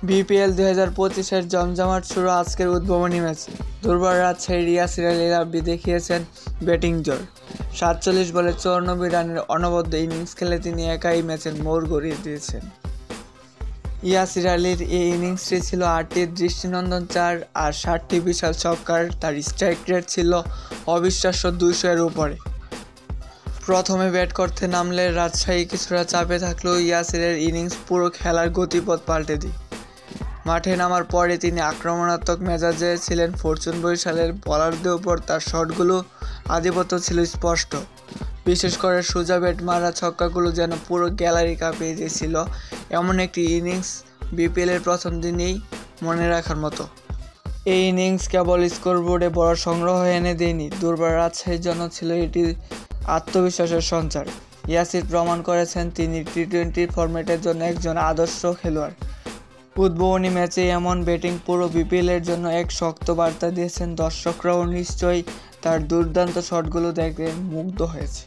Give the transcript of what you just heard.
BPL 2025-এর জমজমাট শুরু আজকের উদ্বোধনী ম্যাচে। দুর্বার রাজশাহীর ইয়াসির আলী রাব্বি দেখিয়েছেন ব্যাটিং জোর। 47 বলে 94 রানের অনবদ্য ইনিংস খেলে তিনি একাই ম্যাচের মোড় ঘুরিয়ে দিয়েছেন। ইয়াসির আলীর এই ইনিংসটি ছিল 8টি দৃষ্টিনন্দন 4 আর 60টি বিশাল ছক্কার। তার স্ট্রাইক রেট ছিল অবিশ্বাস্য 200-এর উপরে। প্রথমে ব্যাট করতে নামলে রাজশাহী কিছুটা চাপে থাকলেও ইয়াসিরের ইনিংস পুরো খেলার গতিপথ পাল্টে দেয়। মাঠে নামার পরে তিনি আক্রমণাত্মক মেজাজে ছিলেন। ফরচুন বরিশালের বোলারদের উপর তার শটগুলো আধিপত্য ছিল স্পষ্ট। বিশেষ করে সোজা ব্যাট মারা ছক্কাগুলো যেন পুরো গ্যালারি কাঁপিয়ে দিয়েছিল। এমন একটি ইনিংস বিপিএলের প্রথম দিনেই মনে রাখার মতো। এই ইনিংস কেবল স্কোরবোর্ডে বড় সংগ্রহ এনে দেয়নি, দুর্বার রাজশাহীর জন্য ছিল এটি আত্মবিশ্বাসের সঞ্চার। ইয়াসির প্রমাণ করেছেন তিনি টি-20 ফরম্যাটের জন্য একজন আদর্শ খেলোয়াড়। উদ্বোধনী ম্যাচে এমন ব্যাটিং পুরো বিপিএলের জন্য এক শক্ত বার্তা দিয়েছেন। দর্শকরাও নিশ্চয়ই তার দুর্দান্ত শটগুলো দেখে মুগ্ধ হয়েছে।